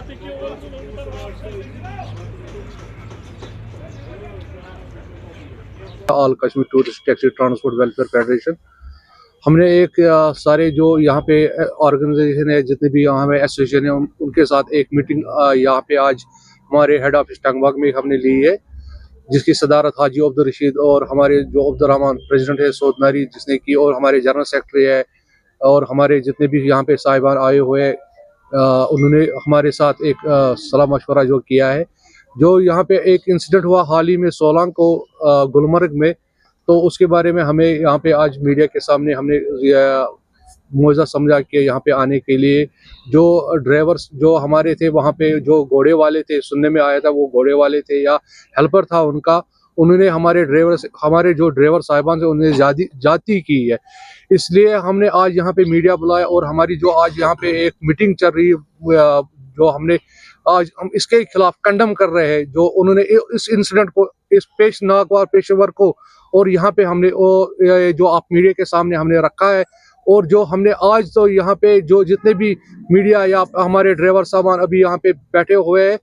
All Kashmir tourist taxi transport welfare federation, हमने एक सारे जो यहाँ पे ऑर्गेनाइजेशन है, जितने भी यहाँ पे एसोसिएशन है, उनके साथ एक मीटिंग यहाँ पे आज हमारे हेड ऑफिस टंगबाग में हमने ली है, जिसकी सदारत हाजी अब्दुल रशीद और हमारे जो अब्दुल रहमान प्रेसिडेंट है सौदनारी जिसने की, और हमारे जनरल सेक्रेटरी है, और हमारे जितने भी यहाँ पे साहिबान आए हुए हैं, उन्होंने हमारे साथ एक सलाह मशवरा जो किया है। जो यहाँ पे एक इंसिडेंट हुआ हाल ही में 16 को गुलमर्ग में, तो उसके बारे में हमें यहाँ पे आज मीडिया के सामने हमने मुआवजा समझा कि यहाँ पे आने के लिए जो ड्राइवर्स जो हमारे थे वहाँ पे, जो घोड़े वाले थे, सुनने में आया था वो घोड़े वाले थे या हेल्पर था उनका, उन्होंने हमारे जो ड्राइवर साहिबान से उन्होंने जाती की है। इसलिए हमने आज यहाँ पे मीडिया बुलाया, और हमारी जो आज यहाँ पे एक मीटिंग चल रही है, जो हमने आज हम इसके खिलाफ कंडम कर रहे हैं, जो उन्होंने इस इंसिडेंट को, इस पेशनाक पेशेवर को, और यहाँ पे हमने जो आप मीडिया के सामने हमने रखा है। और जो हमने आज तो यहाँ पे जो जितने भी मीडिया या हमारे ड्राइवर साहबान अभी यहाँ पे बैठे हुए हैं,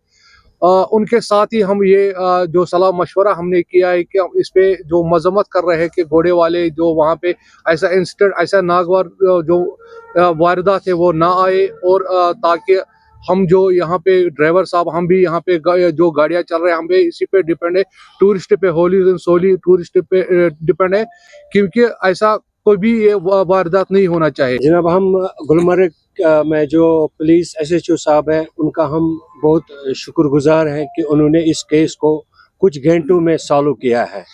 उनके साथ ही हम ये जो सलाह मशवरा हमने किया है कि हम इस पे जो मजम्मत कर रहे हैं कि घोड़े वाले जो वहाँ पे ऐसा इंसिडेंट, ऐसा नागवार जो वारदात है वो ना आए, और ताकि हम जो यहाँ पे ड्राइवर साहब, हम भी यहाँ पे जो गाड़ियाँ चल रहे हैं, हम भी इसी पे डिपेंड है, टूरिस्ट पे होली एंड सोली टूरिस्ट पे डिपेंड है, क्योंकि ऐसा कोई भी ये वारदात नहीं होना चाहिए। जनाब, हम गुलमर्ग में जो पुलिस एसएचओ साहब हैं, उनका हम बहुत शुक्रगुजार हैं कि उन्होंने इस केस को कुछ घंटों में सॉल्व किया है।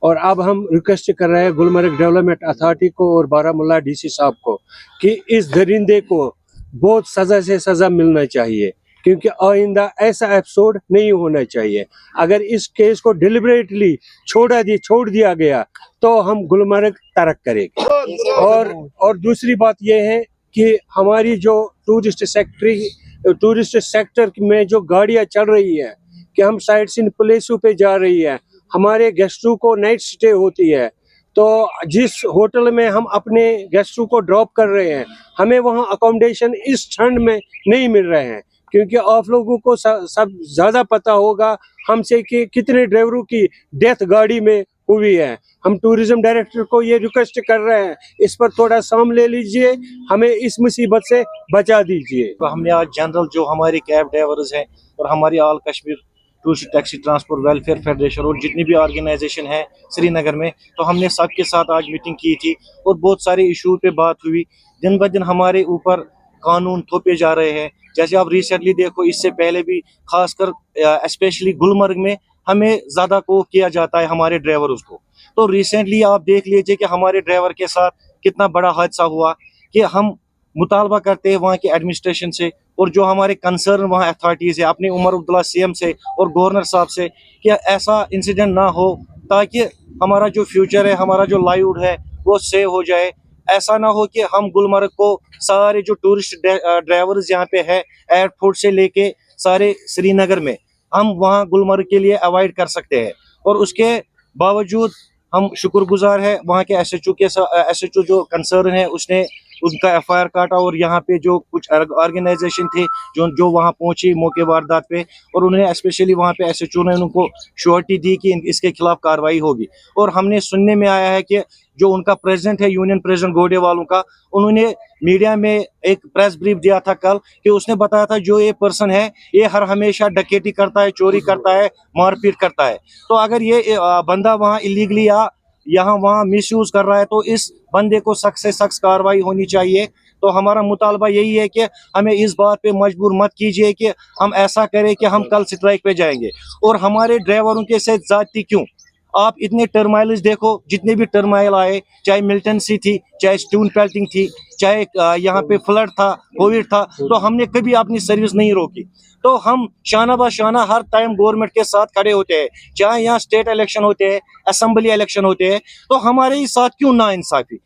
और अब हम रिक्वेस्ट कर रहे हैं गुलमर्ग डेवलपमेंट अथॉरिटी को और बारामूला डीसी साहब को कि इस दरिंदे को बहुत सज़ा से सज़ा मिलना चाहिए, क्योंकि आइंदा ऐसा एपिसोड नहीं होना चाहिए। अगर इस केस को डिलिबरेटली छोड़ दिया गया तो हम गुलमर्ग तरक करेंगे। और दूसरी बात यह है कि हमारी जो टूरिस्ट सेक्टर में जो गाड़ियां चल रही है, कि हम साइट सीन प्लेसों पे जा रही है, हमारे गेस्टों को नाइट स्टे होती है, तो जिस होटल में हम अपने गेस्टों को ड्रॉप कर रहे हैं, हमें वहाँ अकोमोडेशन इस ठंड में नहीं मिल रहे हैं। क्योंकि आप लोगों को सब ज़्यादा पता होगा हमसे कि कितने ड्राइवरों की डेथ गाड़ी में हुई है। हम टूरिज्म डायरेक्टर को ये रिक्वेस्ट कर रहे हैं, इस पर थोड़ा साम ले लीजिए, हमें इस मुसीबत से बचा दीजिए। हमने आज जनरल जो हमारे कैब ड्राइवर्स हैं और हमारी all Kashmir tourist taxi transport welfare federation और जितनी भी ऑर्गेनाइजेशन है श्रीनगर में, तो हमने सबके साथ आज मीटिंग की थी और बहुत सारे इशू पे बात हुई। दिन ब दिन हमारे ऊपर कानून थोपे जा रहे हैं। जैसे आप रिसेंटली देखो, इससे पहले भी खासकर स्पेशली गुलमर्ग में हमें ज़्यादा को किया जाता है हमारे ड्राइवर्स को। तो रिसेंटली आप देख लीजिए कि हमारे ड्राइवर के साथ कितना बड़ा हादसा हुआ, कि हम मुतालबा करते हैं वहाँ के एडमिनिस्ट्रेशन से और जो हमारे कंसर्न वहाँ अथॉरिटीज़ है, अपने उमर अब्दुल्ला सीएम से और गवर्नर साहब से, कि ऐसा इंसिडेंट ना हो, ताकि हमारा जो फ्यूचर है, हमारा जो लाइवलीहुड है वो सेव हो जाए। ऐसा ना हो कि हम गुलमर्ग को सारे जो टूरिस्ट ड्राइवर्स यहाँ पे है, एयरपोर्ट से लेके सारे श्रीनगर में, हम वहाँ गुलमर्ग के लिए अवॉइड कर सकते हैं। और उसके बावजूद हम शुक्रगुजार है वहाँ के एसएचओ जो कंसर्न है, उसने उनका एफआईआर काटा, और यहाँ पे जो कुछ ऑर्गेनाइजेशन थे जो वहाँ पहुंची मौके वारदात पे, और उन्होंने स्पेशली वहाँ पे एसएचओ ने उनको श्योरिटी दी कि इसके खिलाफ कार्रवाई होगी। और हमने सुनने में आया है कि जो उनका प्रेसिडेंट है, यूनियन प्रेसिडेंट घोड़े वालों का, उन्होंने मीडिया में एक प्रेस ब्रीफ दिया था कल, कि उसने बताया था जो ये पर्सन है ये हर हमेशा डकैती करता है, चोरी करता है, मारपीट करता है। तो अगर ये बंदा वहाँ इलीगली या यहाँ वहाँ मिसयूज कर रहा है, तो इस बंदे को सख्त से सख्त कार्रवाई होनी चाहिए। तो हमारा मुतालबा यही है कि हमें इस बात पे मजबूर मत कीजिए कि हम ऐसा करें कि हम कल स्ट्राइक पे जाएंगे। और हमारे ड्राइवरों के साथ जाती क्यों? आप इतने टर्माइल्स देखो, जितने भी टर्माइल आए, चाहे मिल्टन सी थी, चाहे स्टून पेल्टिंग थी, चाहे यहाँ पे फ्लड था, कोविड था, तो हमने कभी अपनी सर्विस नहीं रोकी। तो हम शाना बाशाना हर टाइम गवर्नमेंट के साथ खड़े होते हैं, चाहे यहाँ स्टेट इलेक्शन होते हैं, असेंबली इलेक्शन होते हैं, तो हमारे ही साथ क्यों ना इंसाफी?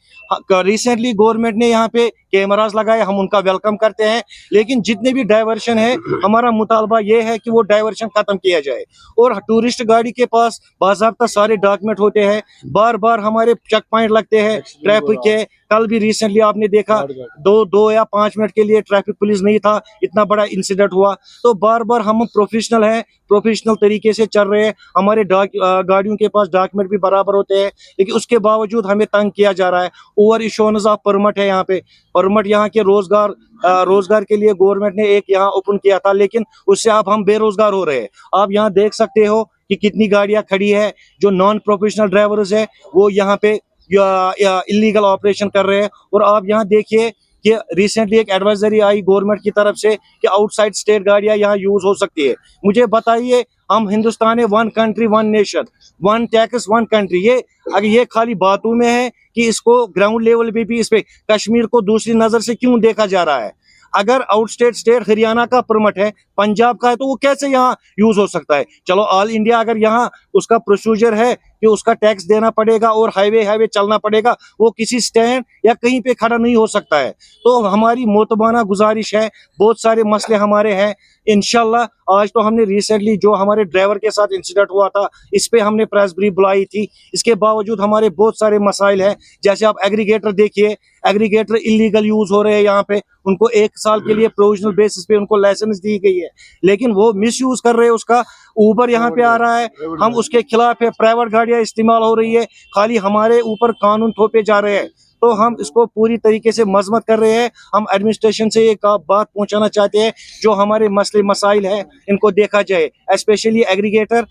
रिसेंटली गवर्नमेंट ने यहाँ पे कैमरास लगाए, हम उनका वेलकम करते हैं, लेकिन जितने भी डाइवर्शन है हमारा मुतालबा ये है कि वो डाइवर्शन खत्म किया जाए और टूरिस्ट गाड़ी के पास बाज़ाब्ता सारे डॉक्यूमेंट होते हैं, बार बार हमारे चेक पॉइंट लगते हैं ट्रैफिक के। कल भी रिसेंटली आपने देखा 2 या 5 मिनट के लिए ट्रैफिक पुलिस नहीं था, इतना बड़ा इंसिडेंट हुआ। तो बार बार हम प्रोफेशनल हैं, प्रोफेशनल तरीके से चल रहे हैं, हमारे गाड़ियों के पास डॉक्यूमेंट भी बराबर होते हैं, लेकिन उसके बावजूद हमें तंग किया जा रहा है। ओवर इश्योरेंस ऑफ परमिट है यहाँ पे, परमिट यहाँ के रोजगार के लिए गवर्नमेंट ने एक यहाँ ओपन किया था, लेकिन उससे अब हम बेरोजगार हो रहे हैं। आप यहाँ देख सकते हो कि कितनी गाड़ियां खड़ी है, जो नॉन प्रोफेशनल ड्राइवर्स है वो यहाँ पे इलीगल ऑपरेशन कर रहे हैं। और आप यहाँ देखिए कि रिसेंटली एक एडवाइजरी आई गवर्नमेंट की तरफ से कि आउटसाइड स्टेट गाड़ियां यहाँ यूज हो सकती है। मुझे बताइए, हम हिंदुस्तान है, 1 कंट्री 1 नेशन 1 टैक्स 1 कंट्री, ये अगर ये खाली बातों में है कि इसको ग्राउंड लेवल पे भी इस पे कश्मीर को दूसरी नजर से क्यों देखा जा रहा है? अगर आउट स्टेट हरियाणा का परमिट है, पंजाब का है, तो वो कैसे यहाँ यूज हो सकता है? चलो ऑल इंडिया अगर यहाँ उसका प्रोसीजर है कि उसका टैक्स देना पड़ेगा और हाईवे चलना पड़ेगा, वो किसी स्टैंड या कहीं पे खड़ा नहीं हो सकता है। तो हमारी मोतबाना गुजारिश है, बहुत सारे मसले हमारे हैं, इंशाल्लाह आज तो हमने रिसेंटली जो हमारे ड्राइवर के साथ इंसिडेंट हुआ था इस पे हमने प्रेस ब्रीफ बुलाई थी, इसके बावजूद हमारे बहुत सारे मसाइल हैं। जैसे आप एग्रीगेटर देखिए, एग्रीगेटर इलीगल यूज हो रहे हैं यहाँ पे, उनको 1 साल के लिए प्रोविजनल बेसिस पे उनको लाइसेंस दी गई है, लेकिन वो मिस यूज कर रहे हैं उसका। ऊबर यहाँ पे आ रहा है, हम उसके खिलाफ है, प्राइवेट गाड़ियां इस्तेमाल हो रही है, खाली हमारे ऊपर कानून थोपे जा रहे हैं। तो हम इसको पूरी तरीके से मजम्मत कर रहे हैं। हम एडमिनिस्ट्रेशन से एक बात पहुंचाना चाहते हैं, जो हमारे मसले मसाइल हैं इनको देखा जाए, स्पेशली एग्रीगेटर,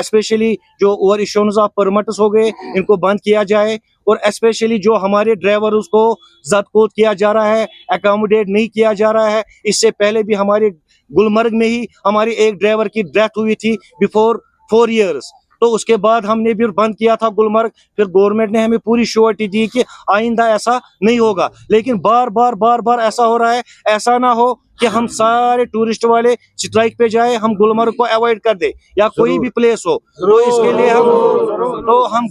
स्पेशली जो ओवर इश्योरेंस ऑफ परमिट्स हो गए इनको बंद किया जाए, और स्पेशली जो हमारे ड्राइवर उसको जब्त किया जा रहा है, अकोमोडेट नहीं किया जा रहा है। इससे पहले भी हमारे गुलमर्ग में ही हमारी एक ड्राइवर की डेथ हुई थी बिफोर 4 इयर्स, तो उसके बाद हमने भी बंद किया था गुलमर्ग। फिर गवर्नमेंट ने हमें पूरी श्योरिटी दी कि आइंदा ऐसा नहीं होगा, लेकिन बार बार ऐसा हो रहा है। ऐसा ना हो कि हम सारे टूरिस्ट वाले स्ट्राइक पे जाए, हम गुलमर्ग को अवॉइड कर दे या कोई भी प्लेस हो, तो इसके लिए हम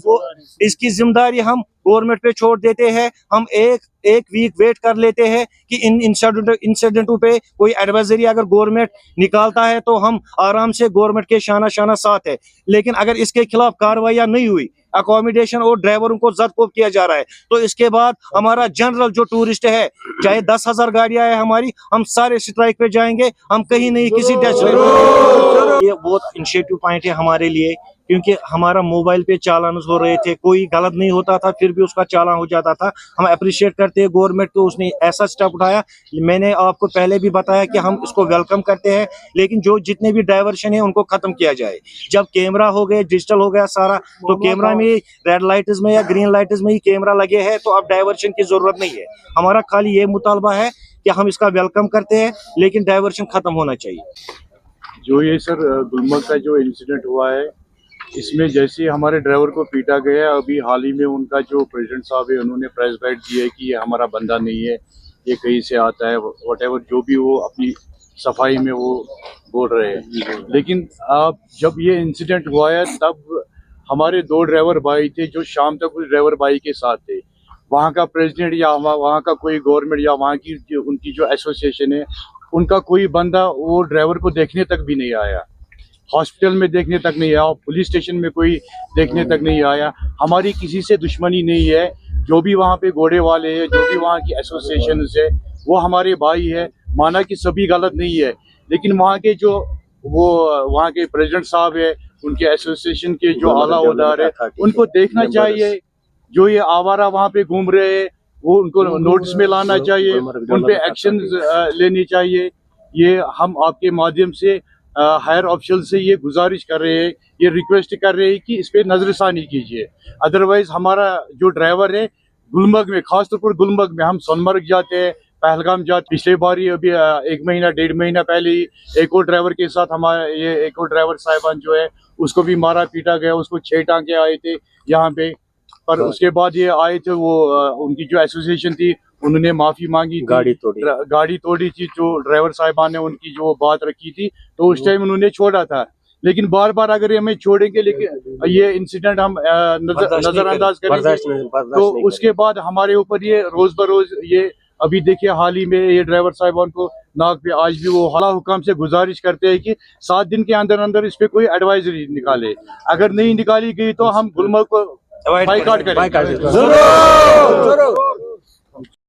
इसकी जिम्मेदारी हम गवर्नमेंट पे छोड़ देते हैं। हम एक वीक वेट कर लेते हैं कि इन इंसिडेंटों पे कोई एडवाइजरी अगर गवर्नमेंट निकालता है तो हम आराम से गवर्नमेंट के शाना साथ है, लेकिन अगर इसके खिलाफ कार्रवाई नहीं हुई, अकोमोडेशन और ड्राइवरों को जब्त किया जा रहा है, तो इसके बाद हमारा जनरल जो टूरिस्ट है, चाहे 10,000 गाड़ियां है हमारी, हम सारे स्ट्राइक पे जाएंगे, हम कहीं नहीं किसी डेस्टिनेशन। ये बहुत इनिशिएटिव पॉइंट है हमारे लिए, क्योंकि हमारा मोबाइल पे चालान हो रहे थे, कोई गलत नहीं होता था फिर भी उसका चालान हो जाता था। हम अप्रिशिएट करते हैं गवर्नमेंट को, उसने ऐसा स्टेप उठाया। मैंने आपको पहले भी बताया कि हम इसको वेलकम करते हैं, लेकिन जो जितने भी डाइवर्शन है उनको खत्म किया जाए। जब कैमरा हो गए, डिजिटल हो गया सारा, तो कैमरा में रेड लाइट्स में या ग्रीन लाइट्स में ही कैमरा लगे हैं, तो अब डाइवर्शन की जरूरत नहीं है। हमारा खाली ये मुतालबा है कि हम इसका वेलकम करते हैं, लेकिन डाइवर्शन खत्म होना चाहिए। जो ये सर गुलमर्ग का जो इंसिडेंट हुआ है, इसमें जैसे हमारे ड्राइवर को पीटा गया, अभी हाल ही में उनका जो प्रेसिडेंट साहब है उन्होंने प्रेस बाइट दी है कि ये हमारा बंदा नहीं है, ये कहीं से आता है, व्हाटएवर जो भी वो अपनी सफाई में वो बोल रहे हैं। लेकिन अब जब ये इंसिडेंट हुआ है तब हमारे 2 ड्राइवर भाई थे जो शाम तक उस ड्राइवर भाई के साथ थे। वहाँ का प्रेसिडेंट या वहाँ का कोई गवर्नमेंट या वहाँ की उनकी जो एसोसिएशन है, उनका कोई बंदा वो ड्राइवर को देखने तक भी नहीं आया, हॉस्पिटल में देखने तक नहीं आया, पुलिस स्टेशन में कोई देखने तक नहीं आया। हमारी किसी से दुश्मनी नहीं है, जो भी वहाँ पे घोड़े वाले हैं, जो भी वहाँ की एसोसिएशन है, वो हमारे भाई है। माना कि सभी गलत नहीं है, लेकिन वहाँ के जो वो वहाँ के प्रेसिडेंट साहब है, उनके एसोसिएशन के जो आला ओहदेदार है, उनको देखना चाहिए। जो ये आवारा वहाँ पे घूम रहे हैं वो उनको नोटिस में लाना चाहिए, उन पे एक्शन लेनी चाहिए। ये हम आपके माध्यम से हायर ऑफिशियल से ये गुजारिश कर रहे हैं, ये रिक्वेस्ट कर रहे हैं कि इस पे नजरसानी कीजिए। अदरवाइज हमारा जो ड्राइवर है गुलमर्ग में, खासतौर पर गुलमर्ग में, हम सोनमर्ग जाते हैं, पहलगाम जाते, पिछले बार ही अभी 1 महीना 1.5 महीना पहले ही एक और ड्राइवर के साथ हमारा ये एक और ड्राइवर साहिबान जो है उसको भी मारा पीटा गया, उसको 6 टांके आए थे यहाँ पे। पर उसके बाद ये आए थे, वो उनकी जो एसोसिएशन थी उन्होंने माफी मांगी, गाड़ी तोड़ी थी, जो ड्राइवर साहिबान ने उनकी जो बात रखी थी, तो उस टाइम उन्होंने छोड़ा था। लेकिन बार बार अगर हमें छोड़ेंगे लेकिन ये इंसिडेंट हम नजरअंदाज करेंगे तो उसके बाद हमारे ऊपर ये रोज बरोज ये अभी देखिए हाल ही में ये ड्राइवर साहिबान को नाक पे आज भी वो हाला हुकाम से गुजारिश करते हैं कि 7 दिन के अंदर अंदर इस पे कोई एडवाइजरी निकाले, अगर नहीं निकाली गई तो हम गुलमर्ग को बाइकआउट करेंगे।